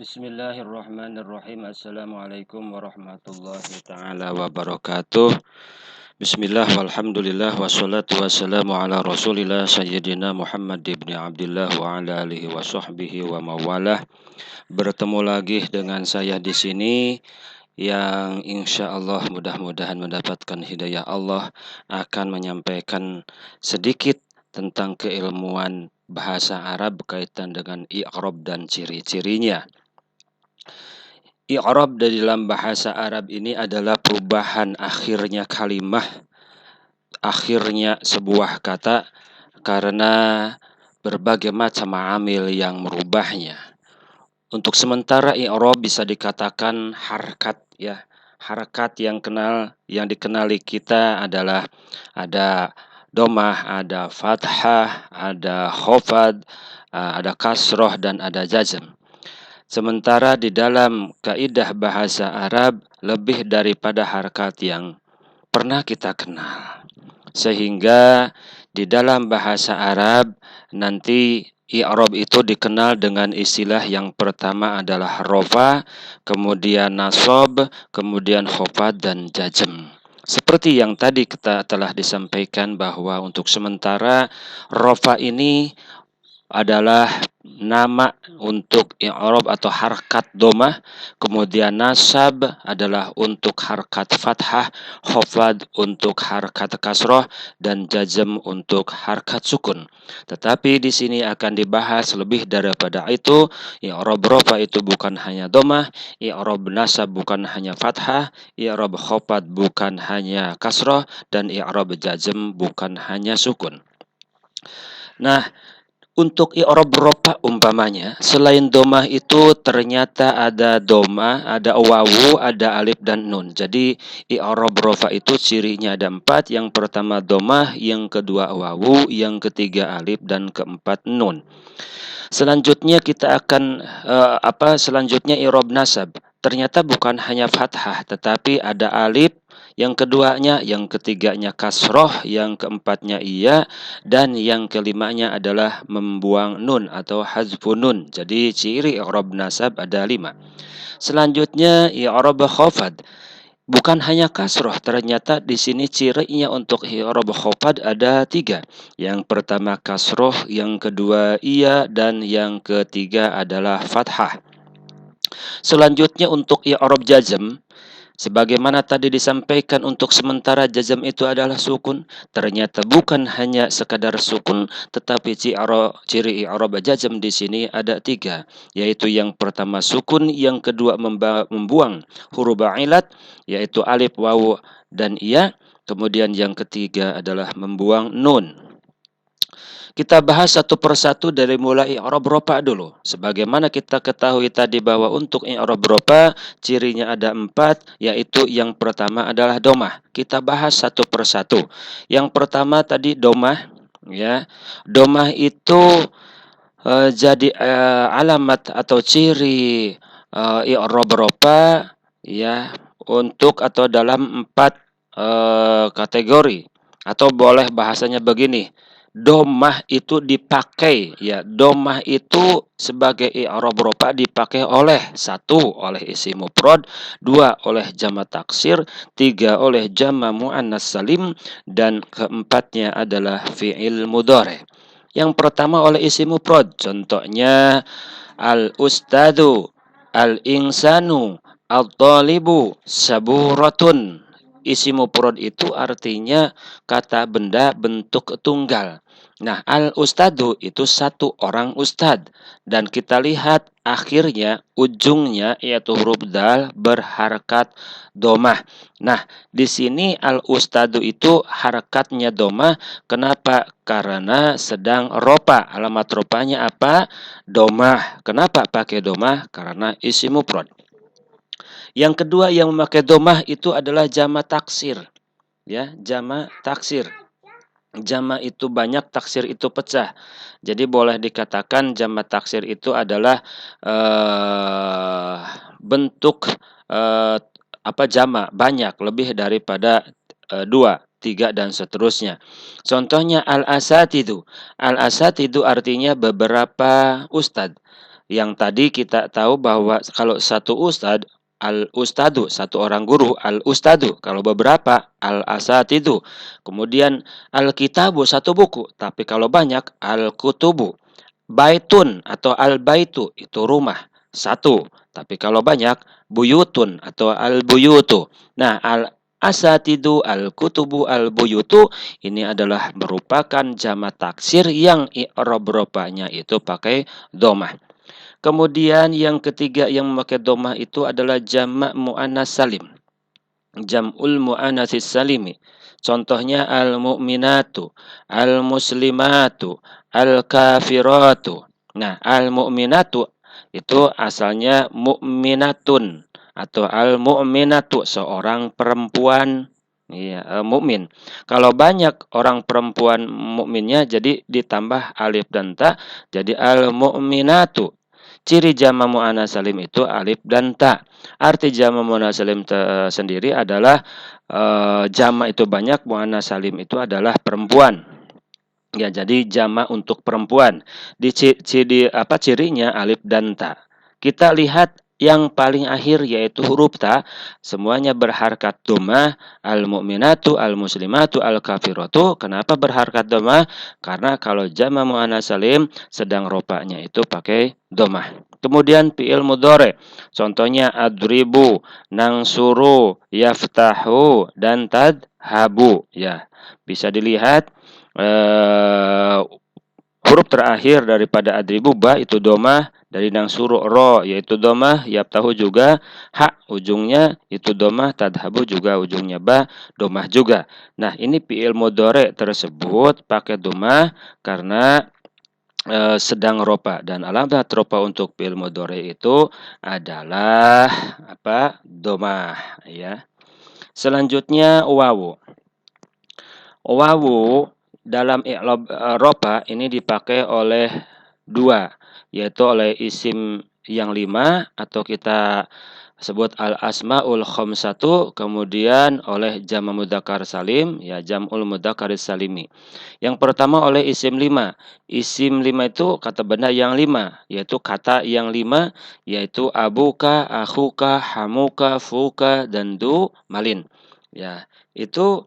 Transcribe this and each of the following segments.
Bismillahirrahmanirrahim. Assalamualaikum warahmatullahi ta'ala wabarakatuh. Bismillah walhamdulillah wassalatu wassalamu ala rasulillah sayyidina Muhammad ibn Abdullah wa ala alihi wa sahbihi wa mawalah. Bertemu lagi dengan saya di sini yang insya Allah mudah-mudahan mendapatkan hidayah Allah akan menyampaikan sedikit tentang keilmuan bahasa Arab berkaitan dengan i'rab dan ciri-cirinya. I'rab dari dalam bahasa Arab ini adalah perubahan akhirnya kalimah, akhirnya sebuah kata karena berbagai macam amil yang merubahnya. Untuk sementara i'rab bisa dikatakan harakat ya. Harakat yang dikenali kita adalah ada domah, ada fathah, ada khofad, ada kasroh dan ada jazm. Sementara di dalam kaidah bahasa Arab lebih daripada harakat yang pernah kita kenal. Sehingga di dalam bahasa Arab nanti i'rab itu dikenal dengan istilah yang pertama adalah rafa, kemudian nasab, kemudian khafad dan jazm. Seperti yang tadi kita telah disampaikan bahwa untuk sementara rafa ini adalah nama untuk i'rab atau harkat domah, kemudian nasab adalah untuk harkat fathah, khafad untuk harkat kasroh, dan jazm untuk harkat sukun. Tetapi di sini akan dibahas lebih daripada itu. I'rab rafa itu bukan hanya domah, i'rab nasab bukan hanya fathah, i'rab khafad bukan hanya kasroh, dan i'rab jazm bukan hanya sukun. Nah, untuk i'rab rafa umpamanya, selain domah itu ternyata ada domah, ada wawu, ada alif dan nun. Jadi i'rab rafa itu cirinya ada 4. Yang pertama domah, yang kedua wawu, yang ketiga alif, dan keempat nun. Selanjutnya kita akan selanjutnya i'rab nasab. Ternyata bukan hanya fathah, tetapi ada alif, yang keduanya, yang ketiganya kasroh, yang keempatnya iya, dan yang kelimanya adalah membuang nun atau hazfun nun. Jadi ciri i'rab nasab ada 5. Selanjutnya i'rab khafad. Bukan hanya kasroh, ternyata di sini cirinya untuk i'rab khafad ada 3. Yang pertama kasroh, yang kedua iya, dan yang ketiga adalah fathah. Selanjutnya untuk i'rab jazm, sebagaimana tadi disampaikan untuk sementara jazm itu adalah sukun. Ternyata bukan hanya sekadar sukun, tetapi ciri i'rab jazm di sini ada 3, yaitu yang pertama sukun, yang kedua membuang huruf ilat, yaitu alif, wawu, dan iya. Kemudian yang ketiga adalah membuang nun. Kita bahas satu persatu dari mulai i'rab rafa dulu. Sebagaimana kita ketahui tadi bahwa untuk i'rab rafa cirinya ada 4, yaitu yang pertama adalah domah. Kita bahas satu persatu. Yang pertama tadi domah, ya. Domah itu jadi alamat atau ciri i'rab rafa, ya, untuk atau dalam 4 kategori, atau boleh bahasanya begini. Domah itu dipakai, ya, domah itu sebagai i'rab rafa dipakai oleh 1 oleh isim mufrad, 2 oleh jamak taksir, 3 oleh jamak muannas salim, dan keempatnya adalah fi'il mudhari. Yang pertama oleh isim mufrad, contohnya al-ustadu, al-insanu, al-talibu, saburatun. Isim mufrad itu artinya kata benda bentuk tunggal. Nah, al-ustadu itu 1 orang ustad, dan kita lihat akhirnya, ujungnya yaitu huruf dal berharakat domah. Nah, di sini al-ustadu itu harakatnya domah. Kenapa? Karena sedang ropa. Alamat ropanya apa? Domah. Kenapa pakai domah? Karena isim mufrad. Yang kedua yang memakai domah itu adalah jamak taksir. Ya, jamak taksir. Jamak itu banyak, taksir itu pecah. Jadi boleh dikatakan jamak taksir itu adalah bentuk jamak banyak, lebih daripada 2, 3 dan seterusnya. Contohnya al-asatidu. Al-asatidu artinya beberapa ustad. Yang tadi kita tahu bahwa kalau satu ustad, al-ustadu, satu orang guru, al-ustadu. Kalau beberapa, al-asatidu. Kemudian al-kitabu, satu buku. Tapi kalau banyak, al-kutubu. Baitun atau al-baitu, itu rumah. Satu. Tapi kalau banyak, buyutun atau al-buyutu. Nah, al-asatidu, al-kutubu, al-buyutu, ini adalah merupakan jamak taksir yang i'rab rofa'nya itu pakai domah. Kemudian yang ketiga yang memakai domah itu adalah jamak mu'annas salim. Jam'ul mu'annatsis salimi. Contohnya al-mu'minatu, al-muslimatu, al-kafiratu. Nah, al-mu'minatu itu asalnya mu'minatun atau al-mu'minatu, seorang perempuan ya, mukmin. Kalau banyak orang perempuan mukminnya jadi ditambah alif dan ta jadi al-mu'minatu. Ciri jama' mu'annas salim itu alif dan ta. Arti jama' mu'annas salim sendiri adalah jama' itu banyak, mu'annas salim itu adalah perempuan. Ya, jadi jama' untuk perempuan. Cirinya alif dan ta. Kita lihat yang paling akhir yaitu huruf ta, semuanya berharkat dhammah, al-mu'minatu, al-muslimatu, al-kafiratu. Kenapa berharkat dhammah? Karena kalau jama' mu'annas salim sedang rofa'nya itu pakai dhammah. Kemudian fi'il mudhari. Contohnya adribu, nangsuru, yaftahu dan tadhabu ya. Bisa dilihat huruf terakhir daripada adribu ba itu domah, dari nangsuru ro yaitu domah, yaftahu juga hak ujungnya itu domah, tadhabu juga ujungnya ba domah juga. Nah, ini fi'il mudhari tersebut pakai domah karena sedang ropa, dan alamat ropa untuk fi'il mudhari itu adalah apa? Domah ya. Selanjutnya wawu. Wawu dalam i'rab ropa ini dipakai oleh dua, yaitu oleh isim yang 5 atau kita sebut al-asmaul khamsatu, kemudian oleh jama' mudzakkar salim ya, jam'ul mudzakkar salimi. Yang pertama oleh isim 5. Isim 5 itu kata benda yang 5, yaitu kata yang 5 yaitu abuka, akhuka, hamuka, fuka dan du malin. Ya, itu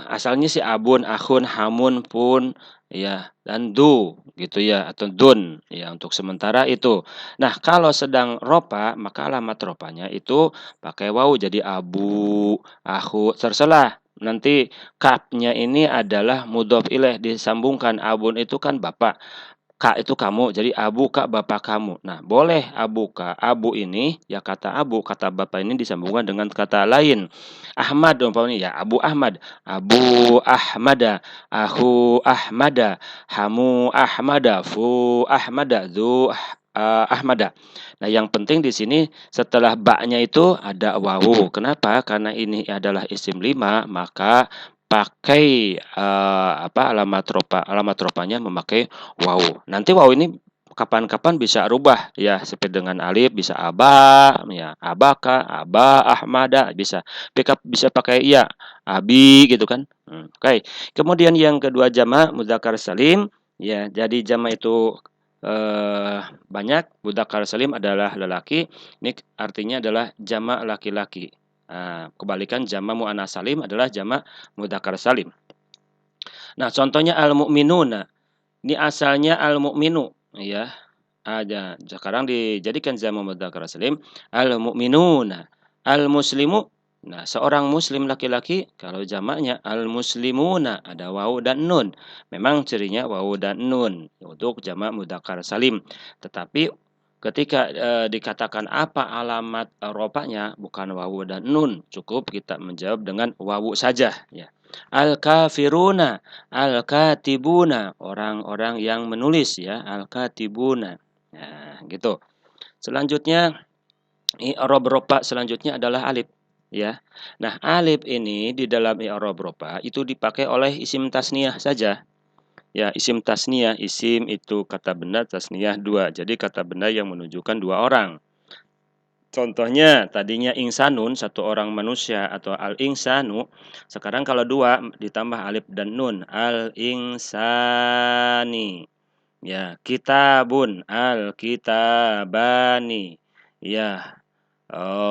asalnya si abun, akhun, hamun, pun ya dan du gitu ya, atau dun ya, untuk sementara itu. Nah, kalau sedang ropa maka alamat ropanya itu pakai wawu, jadi abu, akhu, terserah. Nanti kapnya ini adalah mudhof ilaih, disambungkan. Abun itu kan bapak, kak itu kamu, jadi abu kak bapak kamu. Nah, boleh abu kak, abu ini ya kata abu, kata bapak ini disambungkan dengan kata lain. Ahmad umpamanya ya Abu Ahmad, Abu Ahmada, Ahu Ahmada, Hamu Ahmada, Fu Ahmada, Zu Ahmada. Nah, yang penting di sini setelah baknya itu ada wawu. Kenapa? Karena ini adalah isim 5, maka pakai alamat ropanya memakai wawu. Nanti wawu ini kapan-kapan bisa rubah ya, seperti dengan alif bisa aba ya, abaka, aba ahmada bisa. Backup bisa pakai ya, abi gitu kan. Oke. Kemudian yang kedua jama' mudzakkar salim ya, jadi jama' itu banyak, mudzakkar salim adalah lelaki. Ini artinya adalah jama' laki-laki. Kebalikan jama' muannats salim adalah jama' mudzakkar salim. Nah, contohnya al-mu'minuna. Ini asalnya al-mu'minu ya. Ada. Sekarang dijadikan jama' mudzakkar salim al-mu'minuna. Al-muslimu. Nah, seorang muslim laki-laki kalau jamaknya al-muslimuna, ada wawu dan nun. Memang cirinya wawu dan nun untuk jamak mudzakkar salim. Tetapi ketika dikatakan apa alamat rofa'nya, bukan wawu dan nun, cukup kita menjawab dengan wawu saja ya. Al-kafiruna, al-katibuna, orang-orang yang menulis ya, al-katibuna. Nah, gitu. Selanjutnya i'rab rofa selanjutnya adalah alif ya. Nah, alif ini di dalam i'rab rofa itu dipakai oleh isim tasniyah saja. Ya, isim tasniyah, isim itu kata benda, tasniyah 2. Jadi kata benda yang menunjukkan 2 orang. Contohnya tadinya insanun, satu orang manusia atau al-insanu. Sekarang kalau 2 ditambah alif dan nun, al-insani. Ya, kitabun, al-kitabani. Ya,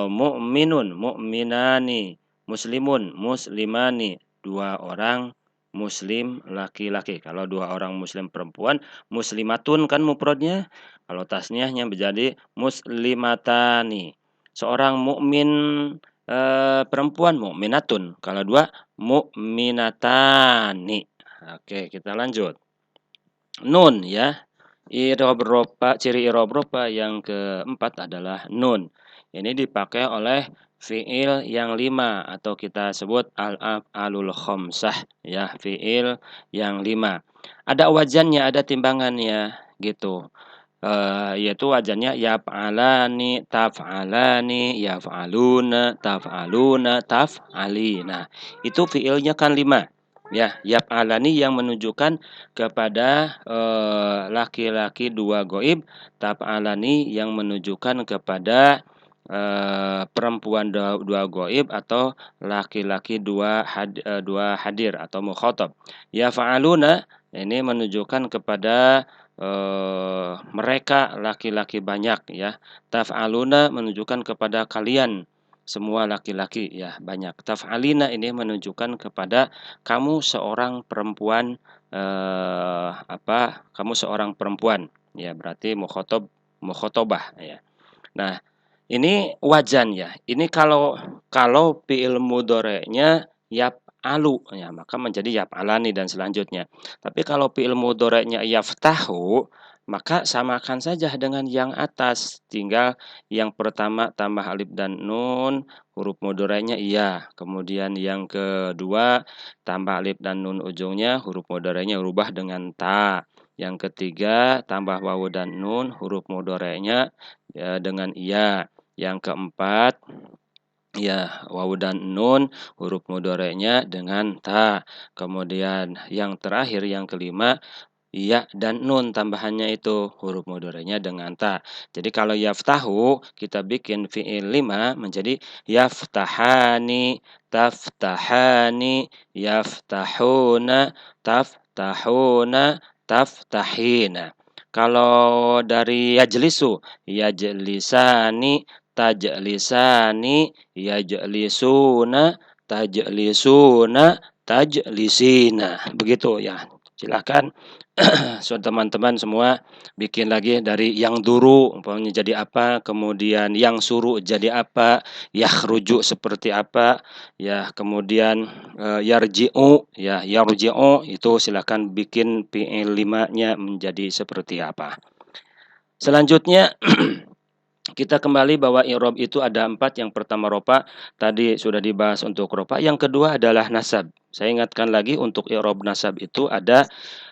mu'minun, mu'minani, muslimun, muslimani, dua orang muslim laki-laki. Kalau dua orang muslim perempuan, muslimatun kan mufradnya. Kalau tasniahnya menjadi muslimatani. Seorang mukmin perempuan mukminatun. Kalau dua mukminatani. Oke, kita lanjut. Nun ya. I'rab rofa, ciri i'rab rofa yang keempat adalah nun. Ini dipakai oleh fiil yang 5 atau kita sebut al-af'alul khamsah ya, fiil yang 5. Ada wajannya, ada timbangannya gitu. Yaitu wajannya yaf'alani, taf'alani, yaf'aluna, taf'aluna, taf'alina. Itu fiilnya kan 5. Ya, yaf'alani yang menunjukkan kepada laki-laki dua goib, taf'alani yang menunjukkan kepada perempuan dua goib atau laki-laki dua hadir atau mukhatab. Yaf'aluna ini menunjukkan kepada mereka laki-laki banyak ya. Taf'aluna menunjukkan kepada kalian semua laki-laki ya banyak. Taf'alina ini menunjukkan kepada kamu seorang perempuan kamu seorang perempuan ya, berarti mukhotobah ya. Nah, ini wajan ya. Ini kalau fi'il mudhari'nya yaf'alu ya, maka menjadi yaf'alani dan selanjutnya. Tapi kalau fi'il mudhari'nya yaftahu, maka samakan saja dengan yang atas. Tinggal yang pertama tambah alif dan nun, huruf mudhari'nya iya. Kemudian yang kedua tambah alif dan nun ujungnya, huruf mudhari'nya rubah dengan ta. Yang ketiga tambah wawu dan nun, huruf mudhari'nya ya, dengan iya. Yang keempat ya wawu dan nun, huruf mudhari'nya dengan ta. Kemudian yang terakhir yang kelima ya dan nun tambahannya itu huruf mudhari'nya dengan ta. Jadi kalau yaftahu kita bikin fi'il 5 menjadi yaftahani, taftahani, yaftahuna, taftahuna, taftahina. Kalau dari yajlisu, yajlisani, tajlisani, yajlisuna, tajlisuna, tajlisina. Begitu ya. Silakan so teman-teman semua bikin lagi dari yang duru umpamanya jadi apa, kemudian yang suruh jadi apa, yakhruju seperti apa, ya kemudian yarji'u itu silakan bikin fi'il 5-nya menjadi seperti apa. Selanjutnya kita kembali bahwa i'rab itu ada 4. Yang pertama rofa, tadi sudah dibahas untuk rofa. Yang kedua adalah nasab. Saya ingatkan lagi untuk i'rab nasab itu ada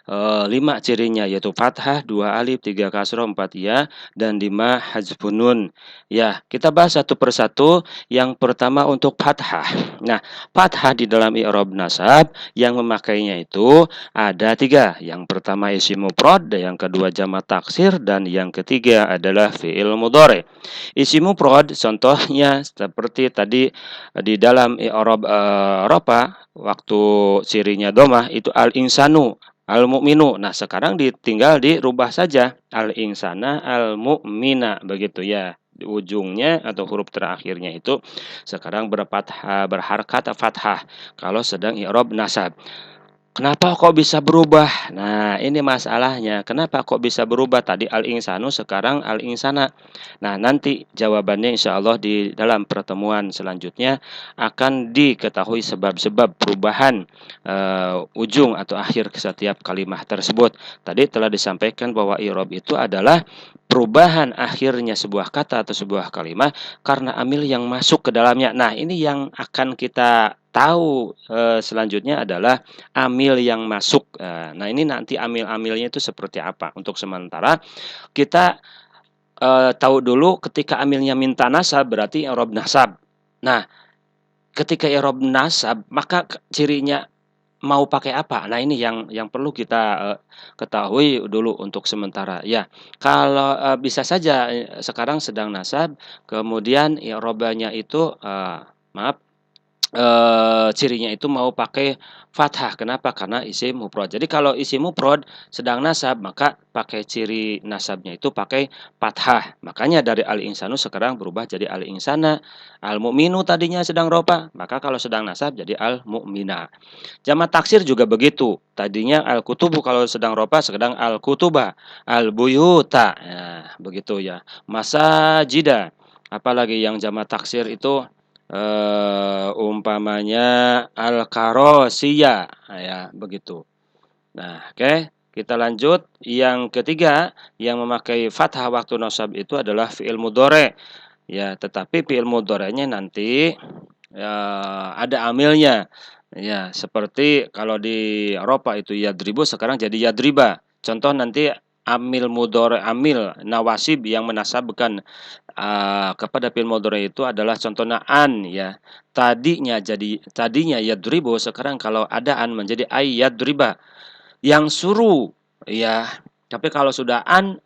5 cirinya, yaitu fathah, 2 alif, 3 kasroh, 4 ya, dan 5 hadzfun nun. Ya, kita bahas satu persatu. Yang pertama untuk fathah. Nah, fathah di dalam i'rab nasab yang memakainya itu ada 3. Yang pertama isim mufrad, yang kedua jamak taksir, dan yang ketiga adalah fi'il mudhari. Isim mufrad contohnya seperti tadi di dalam i'rab rafa waktu cirinya domah itu al-insanu, al-mu'minu. Nah, sekarang tinggal dirubah saja al-insana, al-mu'mina begitu ya. Di ujungnya atau huruf terakhirnya itu sekarang berharkat fathah kalau sedang i'rab nasab. Kenapa kok bisa berubah? Nah, ini masalahnya. Kenapa kok bisa berubah? Tadi al-insanu, sekarang al-insana. Nah, nanti jawabannya insya Allah di dalam pertemuan selanjutnya akan diketahui sebab-sebab perubahan ujung atau akhir ke setiap kalimat tersebut. Tadi telah disampaikan bahwa i'rab itu adalah perubahan akhirnya sebuah kata atau sebuah kalimat karena amil yang masuk ke dalamnya. Nah, ini yang akan kita tahu selanjutnya adalah amil yang masuk. Nah, ini nanti amil-amilnya itu seperti apa. Untuk sementara kita tahu dulu ketika amilnya minta nasab berarti i'rab nasab. Nah, ketika i'rab nasab maka cirinya mau pakai apa? Nah, ini yang perlu kita ketahui dulu untuk sementara. Ya, kalau bisa saja sekarang sedang nasab, kemudian i'rabnya itu maaf cirinya itu mau pakai fathah. Kenapa? Karena isim mufrad. Jadi kalau isim mufrad sedang nasab, maka pakai ciri nasabnya itu pakai fathah. Makanya dari al-insanu sekarang berubah jadi al-insana. Al-mu'minu tadinya sedang ropa, maka kalau sedang nasab jadi al-mu'mina. Jamak taksir juga begitu. Tadinya al-kutubu, kalau sedang ropa sedang al-kutuba, al-buyuta. Nah, begitu ya. Masajida. Apalagi yang jamak taksir itu umpamanya al-karosiyah. Nah, ya, begitu. Nah, oke. Kita lanjut. Yang ketiga yang memakai fathah waktu nasab itu adalah fi'il mudhari'. Ya, tetapi fi'il mudhari'nya nanti ya, ada amilnya. Ya, seperti kalau di Eropa itu yadribu sekarang jadi yadriba. Contoh nanti amil mudhari, amil nawasib yang menasabkan kepada fi'il mudhari itu adalah contohnya an ya. Tadinya yadribu, sekarang kalau ada an menjadi ay yadriba. Yang suruh ya. Tapi kalau sudah an,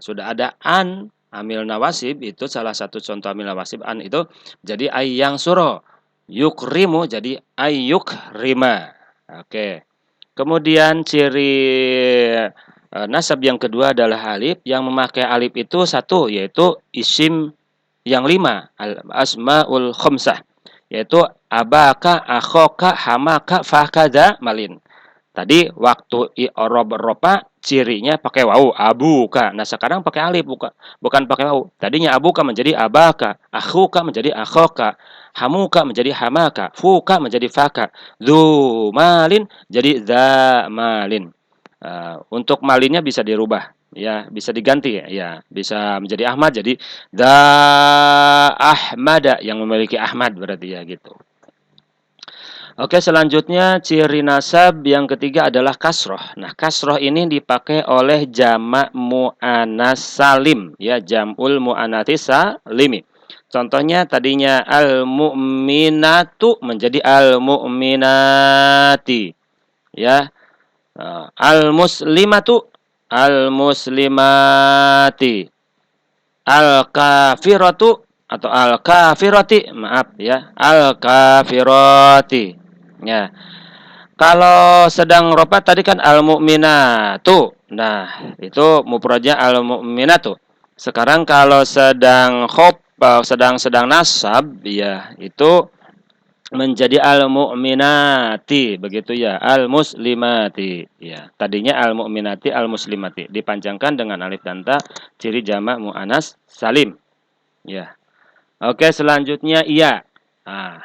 sudah ada an amil nawasib, itu salah satu contoh amil nawasib an itu jadi ay yang suruh. Yukrimu jadi ayyuk rima. Oke. Kemudian ciri nasab yang kedua adalah alif. Yang memakai alif itu satu, yaitu isim yang 5, al-asmaul khamsah, yaitu abaka, akhoka, hamaka, fakada, malin. Tadi waktu i'rab ropa cirinya pakai wau, abuka. Nah, sekarang pakai alif, bukan pakai wau. Tadinya abuka menjadi abaka, akhuka menjadi akhoka, hamuka menjadi hamaka, fuka menjadi faka, dzu malin jadi za malin. Untuk malinnya bisa dirubah, ya, bisa diganti, ya, bisa menjadi Ahmad jadi da Ahmada, yang memiliki Ahmad berarti ya gitu. Oke, selanjutnya ciri nasab yang ketiga adalah kasroh. Nah, kasroh ini dipakai oleh jamak mu'anas salim, ya, jam'ul mu'anatis salimi. Contohnya tadinya al-mu'minatu menjadi al-mu'minati, ya. Al-muslimatu al-muslimati. Al-kafiratu atau al-kafirati, maaf ya, al-kafirati. Ya. Kalau sedang ropat tadi kan al-mu'minatu. Nah, itu mufradnya al-mu'minatu. Sekarang kalau sedang sedang nasab ya, itu menjadi al-mu'minati, begitu ya, al-muslimati ya. Tadinya al-mu'minati, al-muslimati, dipanjangkan dengan alif dan ta, ciri jamak muannas salim ya. Oke, selanjutnya iya. Nah,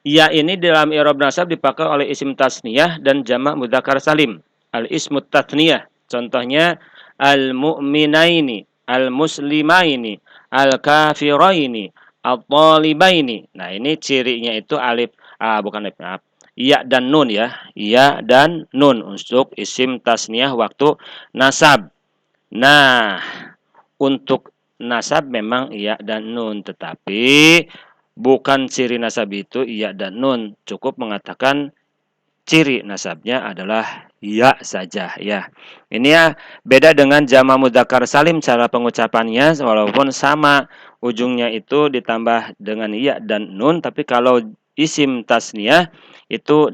iya ini dalam i'rab nasab dipakai oleh isim tasniyah dan jamak mudzakkar salim. Al-ismut tasniyah, contohnya al-mu'minaini, al-muslimaini, al-kafiraini, al-talibaini. Nah, ini cirinya itu alif, bukan alif, maaf. Iya dan nun ya. Iya dan nun untuk isim tasniyah waktu nasab. Nah, untuk nasab memang iya dan nun, tetapi bukan ciri nasab itu iya dan nun. Cukup mengatakan ciri nasabnya adalah ya saja ya. Ini ya beda dengan jamak mudzakkar salim cara pengucapannya, walaupun sama ujungnya itu ditambah dengan ya dan nun, tapi kalau isim tasniyah itu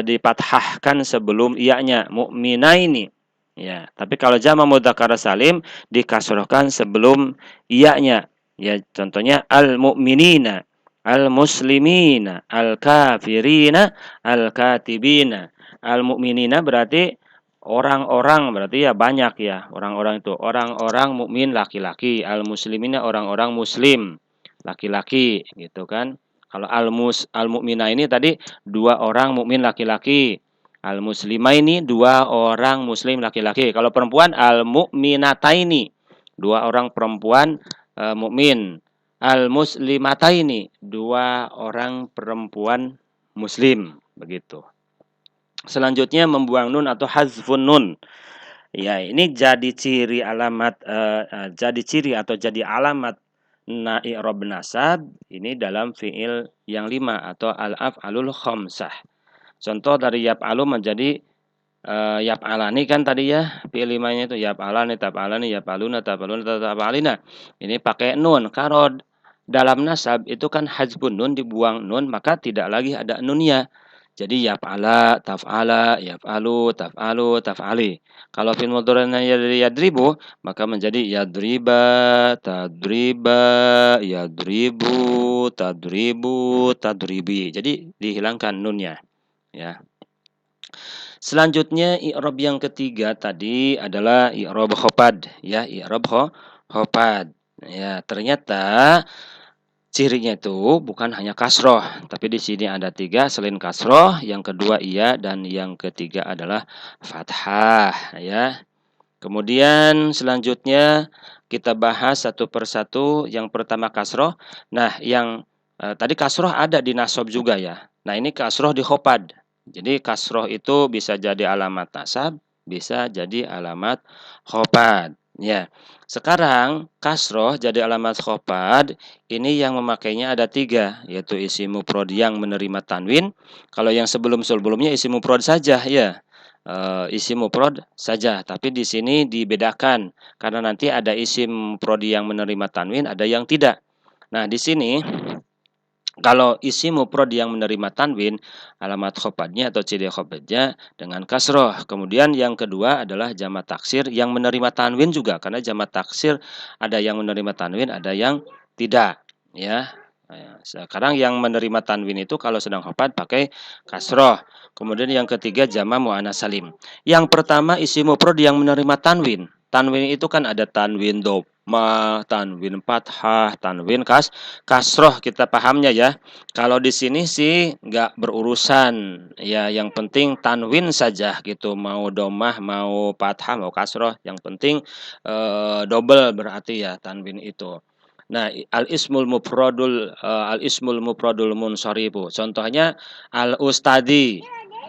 dipathahkan sebelum iyanya, mu'minaini. Ya, tapi kalau jamak mudzakkar salim dikasrohkan sebelum iyanya. Ya, contohnya al-mu'minina, al-muslimina, al-kafirina, al-katibina. Al-mu'minina berarti orang-orang, berarti ya banyak ya, orang-orang itu orang-orang mukmin laki-laki, al-muslimina orang-orang muslim laki-laki gitu kan. Kalau al-mu'mina ini tadi dua orang mukmin laki-laki. Al-muslimah ini dua orang muslim laki-laki. Kalau perempuan al-mu'minataini, dua orang perempuan mukmin. Al-muslimataini, dua orang perempuan muslim, begitu. Selanjutnya membuang nun atau hazfun nun. Ya, ini jadi ciri alamat jadi ciri atau jadi alamat i'rab nasab ini dalam fiil yang 5 atau al-af'alul khamsah. Contoh dari yaf'alu menjadi yaf'alani kan tadi ya, fiil 5-nya itu yaf'alani, taf'alani, yaf'aluna, taf'aluna, taf'alina. Ini pakai nun. Kalau dalam nasab itu kan hazbun nun, dibuang nun, maka tidak lagi ada nunnya. Jadi yaf'ala, taf'ala, yaf'alu, taf'alu, taf'ali. Kalau fi'il mudhari'nya yadribu, maka menjadi yadriba, tadriba, yadribu, tadribu, tadribi. Jadi dihilangkan nunnya, ya. Selanjutnya i'rab yang ketiga tadi adalah i'rab khafad, ya, i'rab khafad. Ya, ternyata cirinya itu bukan hanya kasroh, tapi di sini ada tiga selain kasroh, yang kedua iya dan yang ketiga adalah fathah, ya. Kemudian selanjutnya kita bahas satu persatu. Yang pertama kasroh. Nah, yang tadi kasroh ada di nasab juga ya. Nah, ini kasroh di khofad. Jadi kasroh itu bisa jadi alamat nasab, bisa jadi alamat khofad. Ya. Sekarang kasroh jadi alamat khofad. Ini yang memakainya ada tiga, yaitu isim mufrad yang menerima tanwin. Kalau yang sebelum-sebelumnya isim mufrad saja, ya, isim mufrad saja. Tapi di sini dibedakan karena nanti ada isim mufrad yang menerima tanwin, ada yang tidak. Nah, di sini kalau isim mufrad yang menerima tanwin, alamat khofadnya atau ciri khofadnya dengan kasroh. Kemudian yang kedua adalah jamak taksir yang menerima tanwin juga, karena jamak taksir ada yang menerima tanwin, ada yang tidak, ya. Nah, sekarang yang menerima tanwin itu kalau sedang khofad pakai kasroh. Kemudian yang ketiga jamak muannats salim. Yang pertama isim mufrad yang menerima tanwin. Tanwin itu kan ada tanwin dhamma, tanwin fathah, tanwin kasroh, kita pahamnya ya. Kalau di sini sih nggak berurusan, ya, yang penting tanwin saja gitu, mau domah, mau fathah, mau kasroh, yang penting double berarti ya tanwin itu. Nah, al ismul mufradul munsarifu. Contohnya al ustadi,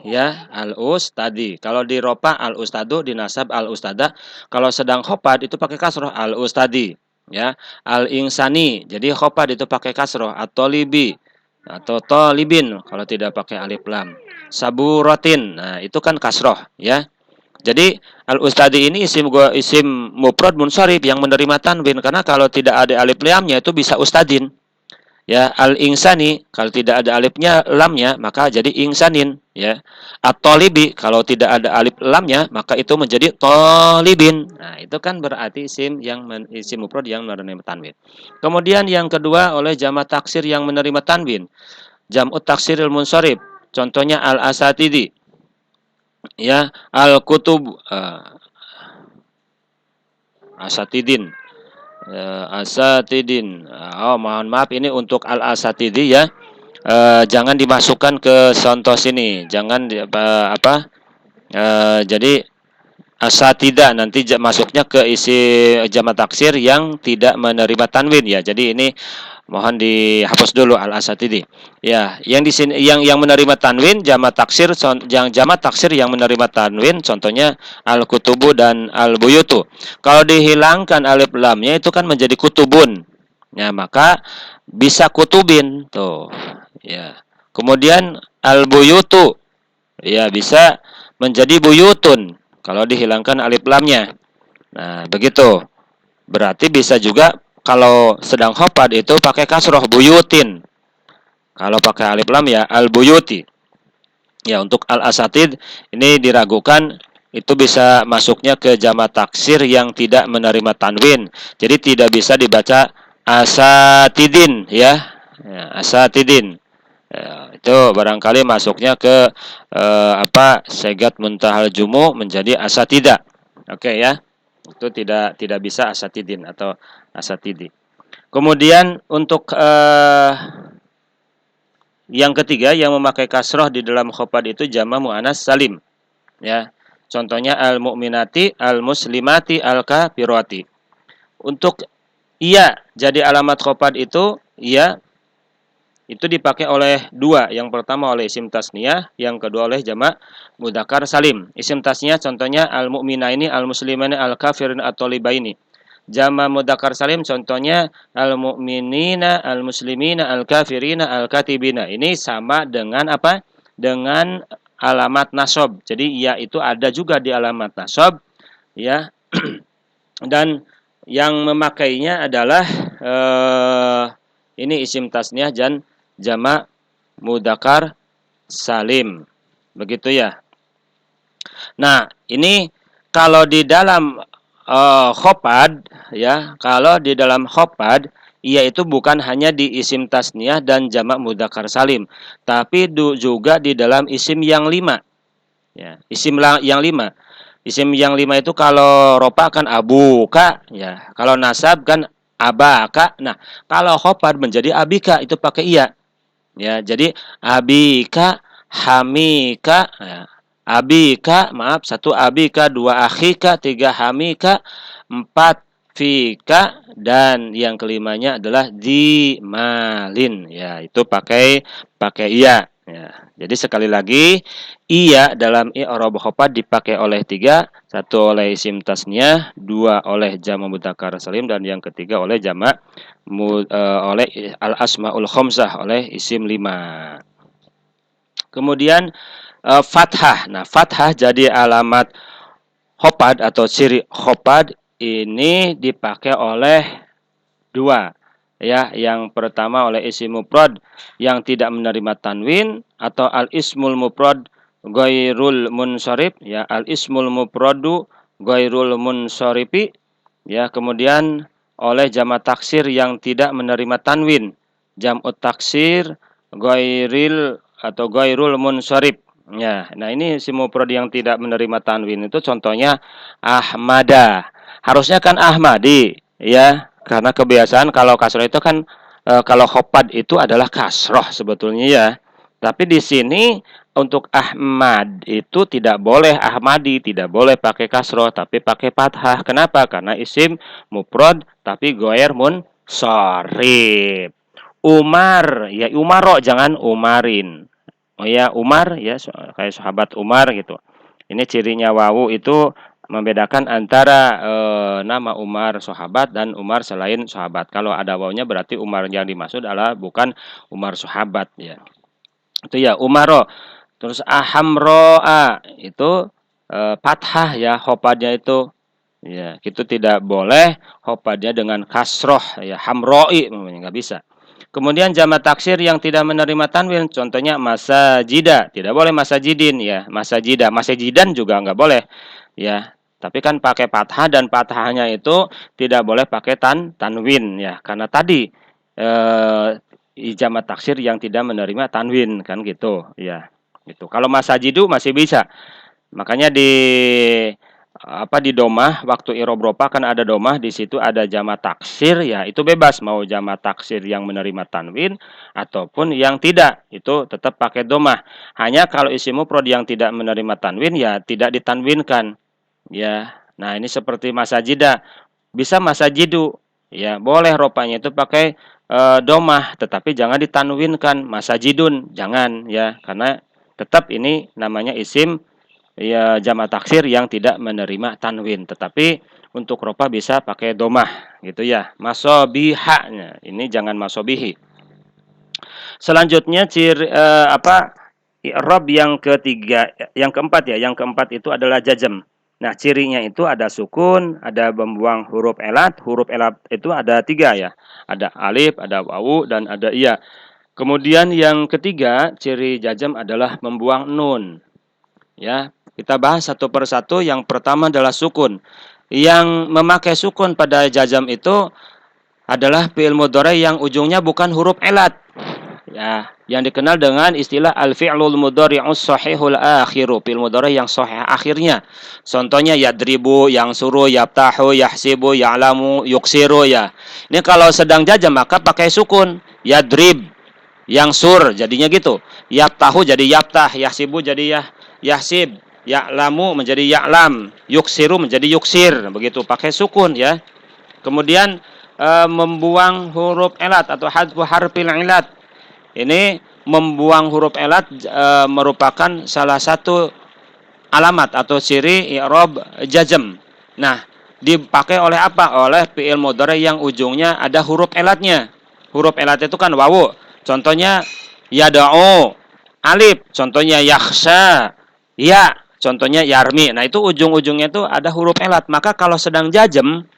ya, al ustadi. Kalau di ropa al ustadu, di nasab al ustada. Kalau sedang khofad itu pakai kasroh al ustadi, ya. Al insani, jadi khofad itu pakai kasroh, atau libi atau tolibin kalau tidak pakai alif lam. Saburatin, nah itu kan kasroh, ya. Jadi al ustadi ini isim mufrad munsharif yang menerima tanwin, karena kalau tidak ada alif lamnya itu bisa ustadin. Ya, al insani kalau tidak ada alifnya lamnya maka jadi insanin, ya. At-talibi kalau tidak ada alif lamnya maka itu menjadi talibin. Nah, itu kan berarti isim mufrad yang menerima tanwin. Kemudian yang kedua oleh jamak taksir yang menerima tanwin. Jam'ut taksiril munsharif. Contohnya al-asatidi, ya, al-kutub, asatidin, asatidin. Oh, mohon maaf ini untuk al-asatidi ya. Jangan dimasukkan ke contoh sini, jangan jadi asatida nanti masuknya ke isi jamak taksir yang tidak menerima tanwin, ya. Jadi ini mohon dihapus dulu al asatidi. Ya, yang di sini yang menerima tanwin jamak taksir, yang jamak taksir yang menerima tanwin contohnya al kutubu dan al buyutu. Kalau dihilangkan alif lamnya itu kan menjadi kutubun. Ya, maka bisa kutubin tuh. Ya. Kemudian al buyutu, ya, bisa menjadi buyutun kalau dihilangkan alif lamnya. Nah, begitu. Berarti bisa juga kalau sedang khofad itu pakai kasroh buyutin. Kalau pakai alif lam ya al buyuti. Ya, untuk al asatid ini diragukan itu bisa masuknya ke jamak taksir yang tidak menerima tanwin. Jadi tidak bisa dibaca asatidin, ya. Ya, asatidin. Ya, itu barangkali masuknya ke segat muntahal jumu menjadi asatida. Oke, ya. Itu tidak bisa asatidin atau asatidi. Kemudian untuk yang ketiga yang memakai kasroh di dalam khofad itu jamak muannats salim, ya. Contohnya al mu'minati, al muslimati, al kafirati. Untuk iya jadi alamat khofad itu iya itu dipakai oleh dua. Yang pertama oleh isim tasniyah, yang kedua oleh jamak mudzakkar salim. Isim tasniyah contohnya al mu'minaini, al muslimaini, al kafirin, at-talibaini. Jamak mudzakkar salim contohnya al mu'minina, al muslimina, al kafirina, al katibina. Ini sama dengan apa? Dengan alamat nasab. Jadi ya itu ada juga di alamat nasab, ya. Dan yang memakainya adalah ini isim tasniyah dan jamak mudzakkar salim. Begitu ya. Nah, ini kalau di dalam khopad ya, kalau di dalam khopad yaitu bukan hanya di isim tasniyah dan jamak mudzakkar salim, tapi juga di dalam isim yang 5. Ya, isim yang 5. Isim yang 5 itu kalau ropa kan abuka ya, kalau nasab kan abaka. Nah, kalau khopad menjadi abika itu pakai iya. Ya, jadi abika, hamika, ya. Abika, maaf, 1 abika, 2 akhika, 3 hamika, 4 fika, dan yang kelimanya adalah dimalin. Ya, itu pakai iya. Ya. Jadi sekali lagi, iya dalam i'rab khafad dipakai oleh 3, 1 oleh isim tasniyah, 2 oleh jamak mudzakkar salim, dan yang ketiga oleh jamak oleh al-asmaul khamsah, oleh isim 5. Kemudian fathah. Nah, fathah jadi alamat khafad atau ciri khafad ini dipakai oleh 2. Ya, yang pertama oleh isim mufrad yang tidak menerima tanwin atau al-ismul mufrad ghairul munsharif, ya, al-ismul mufradu ghairul munsharifi, ya. Kemudian oleh jamak taksir yang tidak menerima tanwin, jam'ut taksir ghairil atau ghairul munsharif. Ya, nah ini isim mufrad yang tidak menerima tanwin itu contohnya Ahmada. Harusnya kan Ahmadi, ya. Karena kebiasaan kalau kasroh itu kan kalau khofad itu adalah kasroh sebetulnya ya. Tapi di sini untuk Ahmad itu tidak boleh Ahmadi, tidak boleh pakai kasroh, tapi pakai fathah. Kenapa? Karena isim mufrad tapi ghair munsharif. Umar, ya Umaro, jangan Umarin. Oh ya Umar, ya kayak sahabat Umar gitu. Ini cirinya wawu itu membedakan antara nama Umar sahabat dan Umar selain sahabat. Kalau ada wawunya berarti Umar yang dimaksud adalah bukan Umar sahabat ya. Itu ya Umaro. Terus ahamroa itu fathah ya, khopadnya itu ya, itu tidak boleh khopadnya dengan kasroh ya, hamroi nggak bisa. Kemudian jamak taksir yang tidak menerima tanwin, contohnya masajida, tidak boleh masajidin ya, masajidan juga nggak boleh ya. Tapi kan pakai fathah, dan fathahnya itu tidak boleh pakai tanwin ya, karena tadi jamak taksir yang tidak menerima tanwin kan gitu ya. Gitu. Kalau masajidu masih bisa. Makanya di domah waktu i'rab ropa kan ada domah, di situ ada jamak taksir ya, itu bebas mau jamak taksir yang menerima tanwin ataupun yang tidak, itu tetap pakai domah. Hanya kalau isim mufrad yang tidak menerima tanwin ya tidak ditanwinkan ya. Nah, ini seperti masajida, bisa masajidu ya, boleh ropanya itu pakai domah tetapi jangan ditanwinkan masajidun, jangan ya, karena tetap ini namanya isim ya jamak taksir yang tidak menerima tanwin, tetapi untuk ropa bisa pakai domah gitu ya. Masobihanya ini jangan masobihi. Selanjutnya i'rab yang ketiga, yang keempat ya, yang keempat itu adalah jazm. Nah, cirinya itu ada sukun, ada membuang huruf elat. Huruf elat itu ada 3 ya, ada alif, ada wawu, dan ada iya. Kemudian yang ketiga ciri jazm adalah membuang nun ya. Kita bahas satu persatu. Yang pertama adalah sukun. Yang memakai sukun pada jazam itu adalah fi'il mudhari yang ujungnya bukan huruf elat. Ya, yang dikenal dengan istilah al-fi'lul mudhari'us shahihul akhiru, fi'il mudhari yang sahih akhirnya. Contohnya yadribu, yang suruh, yaftahu, yahsibu, ya'lamu, yuksiru ya. Ini kalau sedang jazam maka pakai sukun. Yadrib, yang sur jadinya gitu. Yaftahu jadi yaftah, yahsibu jadi yahsib. Ya'lamu menjadi ya'lam, yuksiru menjadi yuksir, begitu pakai sukun ya. Kemudian membuang huruf elat atau hadfu harfil ilat. Ini membuang huruf elat merupakan salah satu alamat atau ciri i'rab jazm. Nah, dipakai oleh apa? Oleh fi'il mudhari yang ujungnya ada huruf elatnya. Huruf elat itu kan wawu. Contohnya yada'u, alif, contohnya yakhsha, ya, contohnya yarmi. Nah, itu ujung-ujungnya itu ada huruf elat. Maka kalau sedang jazm,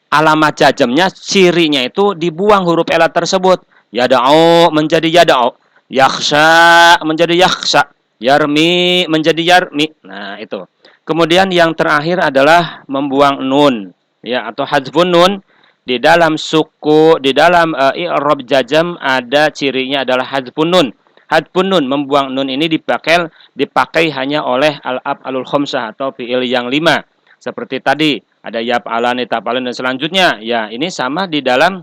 alamat jazmnya, cirinya itu dibuang huruf elat tersebut. Yada'u menjadi yada'u. Yakhsha menjadi yakhsha. Yarmi menjadi yarmi. Nah, itu. Kemudian yang terakhir adalah membuang nun, ya, atau hadzfun nun. Di dalam suku, di dalam i'rab jazm ada cirinya adalah hadzfun nun. Hadzfun nun, membuang nun ini dipakai hanya oleh al-af'alul khamsah atau fi'il yang 5. Seperti tadi, ada yaf'alani, taf'alun dan selanjutnya. Ya, ini sama di dalam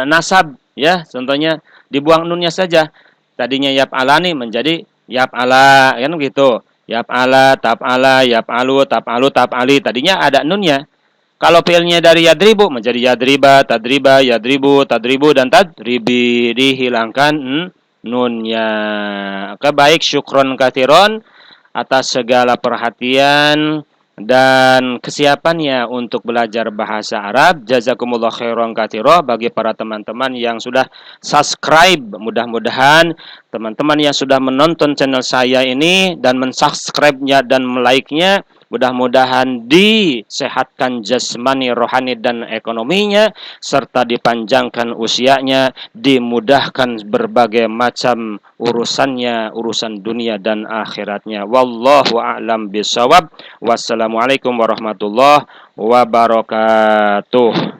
nasab, ya. Contohnya dibuang nunnya saja. Tadinya yaf'alani menjadi yaf'ala, kan gitu. Yaf'ala, taf'ala, yaf'alu, taf'alu, taf'ali. Tadinya ada nunnya. Kalau fiilnya dari yadribu menjadi yadriba, tadriba, yadribu, tadribu dan tadribi, dihilangkan nunnya. Oke, baik, syukron katsiron atas segala perhatian dan kesiapannya untuk belajar bahasa Arab. Jazakumullah khairan katsira bagi para teman-teman yang sudah subscribe. Mudah-mudahan teman-teman yang sudah menonton channel saya ini dan mensubscribe-nya dan like-nya, mudah-mudahan disehatkan jasmani, rohani, dan ekonominya, serta dipanjangkan usianya, dimudahkan berbagai macam urusannya, urusan dunia dan akhiratnya. Wallahu a'lam bishawab. Wassalamualaikum warahmatullahi wabarakatuh.